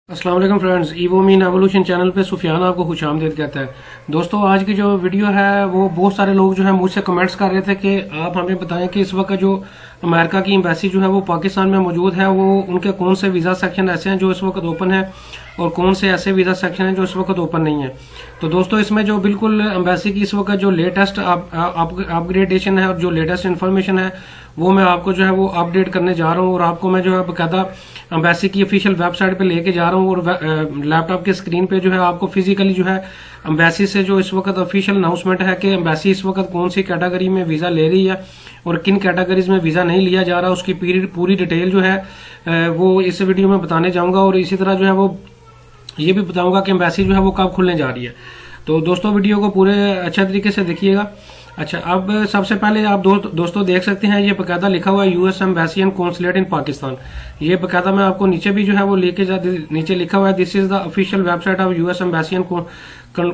अस्सलाम वालेकुम friends, evo mean evolution channel पे सुफियान आपको खुशामदीद कहता है। दोस्तों, आज की जो वीडियो है वो बहुत सारे लोग जो है मुझसे कमेंट्स कर रहे थे कि आप हमें बताएं कि इस वक्त जो अमेरिका की एम्बेसी जो है वो पाकिस्तान में मौजूद है, वो उनके कौन से वीज़ा सेक्शन ऐसे हैं जो इस वक्त ओपन है और कौन से ऐसे वीज़ा सेक्शन हैं जो इस वक्त ओपन नहीं है। तो दोस्तों, इसमें जो बिल्कुल एम्बेसी की इस वक्त जो लेटेस्ट अपग्रेडेशन है और जो लेटेस्ट इन्फॉर्मेशन है वो मैं आपको जो है वो अपडेट करने जा रहा हूँ और आपको मैं जो है बकायदा एम्बेसी की ऑफिशियल वेबसाइट पे लेके जा रहा हूँ और लैपटॉप के स्क्रीन पे जो है आपको फिजिकली जो है एम्बेसी से जो इस वक्त ऑफिशियल अनाउंसमेंट है कि एम्बेसी इस वक्त कौन सी कैटेगरी में वीजा ले रही है और किन कैटेगरीज में वीजा नहीं लिया जा रहा, उसकी पूरी डिटेल जो है वो इस वीडियो में बताने जाऊंगा। और इसी तरह जो है वो ये भी बताऊंगा कि एम्बेसी जो है वो कब खुलने जा रही है। तो दोस्तों, वीडियो को पूरे अच्छे तरीके से देखिएगा। अच्छा, अब सबसे पहले आप दोस्तों देख सकते हैं ये बकायदा लिखा हुआ है US embassy and consulate in Pakistan. ये बकायदा मैं आपको नीचे भी जो है वो लेके नीचे लिखा हुआ है this is the official website of US embassy and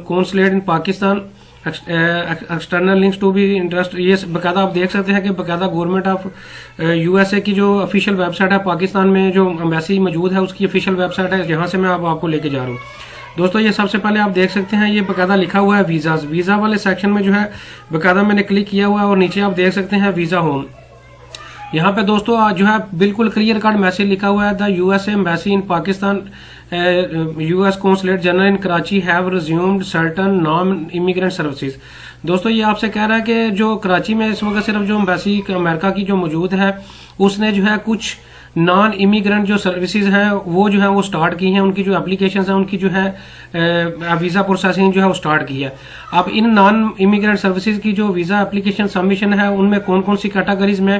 consulate in Pakistan, external links to be interest. ये बकायदा आप देख सकते हैं कि बकायदा गवर्नमेंट ऑफ यूएसए की जो ऑफिशियल वेबसाइट है पाकिस्तान में जो एम्बेसी मौजूद है उसकी ऑफिशियल वेबसाइट है, जहां से मैं आपको लेके जा रहा हूँ। दोस्तों, ये सबसे पहले आप देख सकते हैं ये बकायदा लिखा हुआ है वीजाज। वीजा वाले सेक्शन में जो है बकायदा मैंने क्लिक किया हुआ है और नीचे आप देख सकते हैं वीजा होम। यहाँ पे दोस्तों जो है बिल्कुल क्लियर कट मैसेज लिखा हुआ है the US embassy in Pakistan US consulate general in Karachi have resumed certain non immigrant services. दोस्तों, ये आपसे कह रहा है कि जो कराची में इस वक्त सिर्फ जो एम्बेसी अमेरिका की जो मौजूद है उसने जो है कुछ नॉन इमिग्रेंट जो सर्विसेज हैं वो जो है वो स्टार्ट की हैं, उनकी जो एप्लीकेशंस हैं उनकी जो है वीजा प्रोसेसिंग जो है वो स्टार्ट की है। अब इन नॉन इमिग्रेंट सर्विसेज की जो वीजा एप्लीकेशन सबमिशन है उनमें कौन कौन सी कैटेगरीज में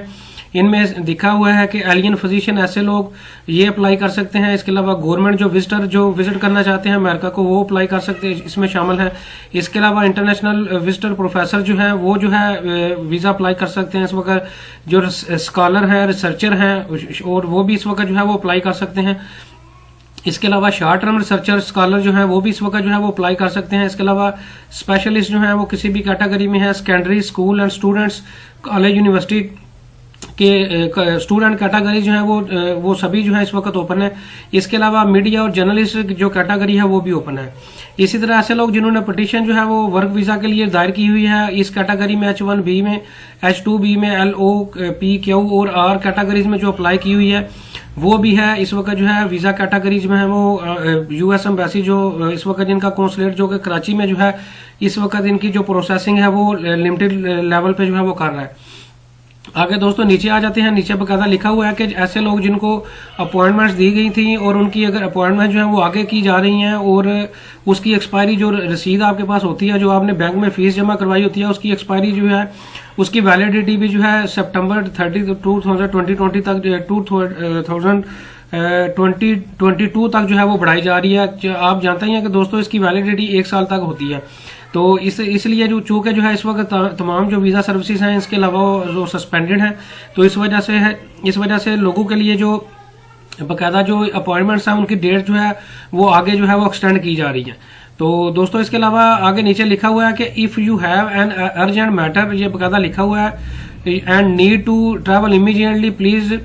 इनमें दिखा हुआ है कि एलियन फिजिशियन ऐसे लोग ये अप्लाई कर सकते हैं। इसके अलावा गवर्नमेंट जो विजिटर जो विजिट करना चाहते हैं अमेरिका को वो अप्लाई कर सकते हैं, इसमें शामिल है। इसके अलावा इंटरनेशनल विजिटर प्रोफेसर जो है वो जो है वीजा अप्लाई कर सकते हैं। इस वक्त जो स्कॉलर है, रिसर्चर हैं और वो भी इस वक्त जो है वो अप्लाई कर सकते हैं। इसके अलावा शॉर्ट टर्म रिसर्चर स्कॉलर जो है वो भी इस वक्त जो है वो अप्लाई कर सकते हैं। इसके अलावा स्पेशलिस्ट जो है वो किसी भी कैटेगरी में है, secondary school and students, college university के स्टूडेंट कैटेगरी जो है वो सभी जो है इस वक्त ओपन है। इसके अलावा मीडिया और जर्नलिस्ट जो कैटेगरी है वो भी ओपन है। इसी तरह ऐसे लोग जिन्होंने पिटीशन जो है वो वर्क वीजा के लिए दायर की हुई है इस कैटेगरी में H1B में, H2B में, LO, P, Q और R कैटेगरीज में जो अप्लाई की हुई है वो भी है। इस वक्त जो है वीजा कैटेगरीज में है वो यूएस एम्बेसी जो इस वक्त जिनका कॉन्सुलेट जो कि कराची में जो है इस वक्त इनकी जो प्रोसेसिंग है वो लिमिटेड लेवल पे जो है वो कर रहा है। आगे दोस्तों नीचे आ जाते हैं। नीचे बकायदा लिखा हुआ है कि ऐसे लोग जिनको अपॉइंटमेंट्स दी गई थी और उनकी अगर अपॉइंटमेंट जो है वो आगे की जा रही हैं और उसकी एक्सपायरी जो रसीद आपके पास होती है, जो आपने बैंक में फीस जमा करवाई होती है, उसकी एक्सपायरी जो है उसकी वैलिडिटी भी जो है सितंबर 30 2020 तक 2022 तक जो है वो बढ़ाई जा रही है। आप जानते ही हैं कि दोस्तों इसकी वैलिडिटी 1 साल तक होती है। तो इसलिए जो चूंकि जो है इस वक्त तमाम जो वीजा सर्विसेज हैं इसके अलावा जो सस्पेंडेड हैं, तो इस वजह से लोगों के लिए जो बकायदा जो अपॉइंटमेंट्स हैं उनकी डेट जो है वो आगे जो है वो एक्सटेंड की जा रही है। तो दोस्तों, इसके अलावा आगे नीचे लिखा हुआ है कि if you have an urgent matter, ये बकायदा लिखा हुआ है and need to travel immediately please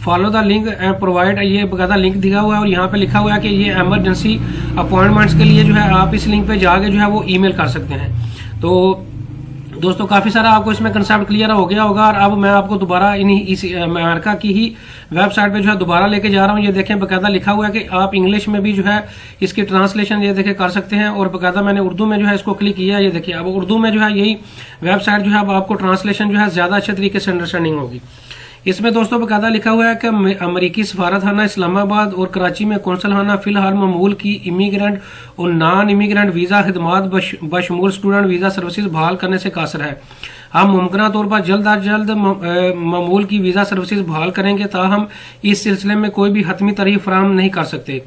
follow the link and provide. ये बकायदा लिंक दिया हुआ है और यहाँ पे लिखा हुआ है कि ये इमरजेंसी अपॉइंटमेंट्स के लिए जो है आप इस लिंक पे जाके जो है वो ईमेल कर सकते हैं। तो दोस्तों, काफी सारा आपको इसमें कंसेप्ट क्लियर हो गया होगा और अब मैं आपको दोबारा इस अमेरिका की ही वेबसाइट पे जो है दोबारा लेके जा रहा हूँ। ये देखें बकायदा लिखा हुआ है कि आप इंग्लिश में भी जो है इसकी ट्रांसलेशन ये देखें कर सकते हैं और बकायदा मैंने उर्दू में जो है इसको क्लिक किया। ये देखिए अब उर्दू में जो है यही वेबसाइट जो है अब आपको ट्रांसलेशन जो है ज्यादा अच्छे तरीके से अंडरस्टैंडिंग होगी। इसमें दोस्तों बकायदा लिखा हुआ है कि अमेरिकी सफारतखाना इस्लामाबाद और कराची में कौंसलखाना फिलहाल मामूल की इमिग्रेंट और नॉन इमिग्रेंट वीजा खिदमात बशमूल स्टूडेंट वीजा सर्विसेज बहाल करने से कासर है। हम मुमकिन तौर पर जल्द अज जल्द मामूल की वीजा सर्विसेज बहाल करेंगे, ताहम इस सिलसिले में कोई भी हतमी तारीख फराहम नहीं कर सकते।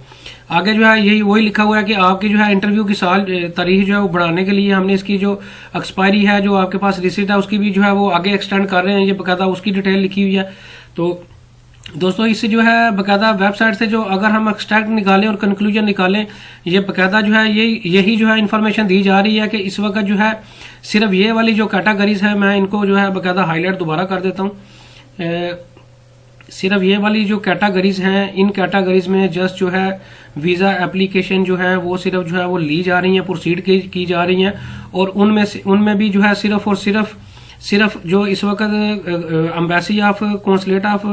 आगे जो है यही वही लिखा हुआ है कि आपकी जो है इंटरव्यू की साल तारीख जो है वो बढ़ाने के लिए हमने इसकी जो एक्सपायरी है जो आपके पास रिसीट है उसकी भी जो है वो आगे एक्सटेंड कर रहे हैं। ये बकायदा उसकी डिटेल लिखी हुई है। तो दोस्तों, इससे जो है बकायदा वेबसाइट से जो अगर हम एक्सट्रैक्ट निकालें और कंक्लूजन निकालें, ये बकायदा जो है यही जो है इन्फॉर्मेशन दी जा रही है कि इस वक्त जो है सिर्फ ये वाली जो कैटेगरीज है मैं इनको जो है बकायदा हाईलाइट दोबारा कर देता हूँ। सिर्फ ये वाली जो कैटेगरीज हैं, इन कैटेगरीज में जस्ट जो है वीजा एप्लीकेशन जो है वो सिर्फ जो है वो ली जा रही है, प्रोसीड की जा रही है। और उनमें भी जो है सिर्फ और सिर्फ जो इस वक्त embassy of consulate of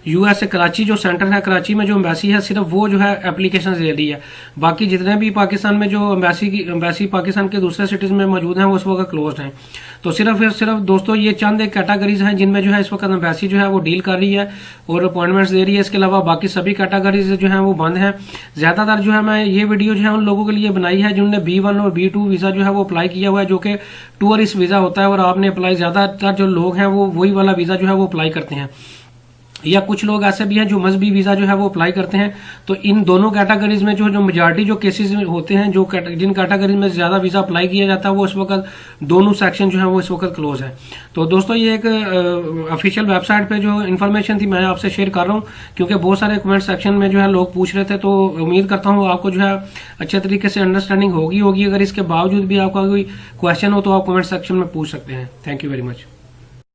US Karachi जो सेंटर है, कराची में जो एम्बेसी है सिर्फ वो जो है एप्लीकेशन दे रही है। बाकी जितने भी पाकिस्तान में जो एम्बेसी पाकिस्तान के दूसरे सिटीज में मौजूद हैं वो इस वक्त क्लोज हैं। तो सिर्फ दोस्तों ये चंद एक कैटेगरीज हैं जिनमें जो है इस वक्त एम्बेसी जो है वो डील कर रही है और अपॉइंटमेंट्स दे रही है। इसके अलावा बाकी सभी कैटेगरीज जो है वो बंद हैं। ज्यादातर जो है मैं ये वीडियो जो है उन लोगों के लिए बनाई है जिन्होंने B1 और B2 वीजा जो है वो अप्लाई किया हुआ है, जो कि टूरिस्ट वीजा होता है। और आपने अप्लाई ज्यादातर जो लोग हैं वो वही वाला वीजा जो है वो अप्लाई करते हैं, या कुछ लोग ऐसे भी हैं जो मजहबी वीजा जो है वो अप्लाई करते हैं। तो इन दोनों कैटेगरीज में जो मेजॉरिटी जो केसेस होते हैं, जिन कैटेगरीज में ज्यादा वीजा अप्लाई किया जाता है वो इस वक्त दोनों सेक्शन जो है वो इस वक्त क्लोज है। तो दोस्तों ये एक ऑफिशियल वेबसाइट पे जो इन्फॉर्मेशन थी मैं आपसे शेयर कर रहा हूँ, क्योंकि बहुत सारे कमेंट सेक्शन में जो है लोग पूछ रहे थे। तो उम्मीद करता हूँ आपको जो है अच्छे तरीके से अंडरस्टैंडिंग होगी। अगर इसके बावजूद भी आपका कोई क्वेश्चन हो तो आप कमेंट सेक्शन में पूछ सकते हैं। Thank you very much.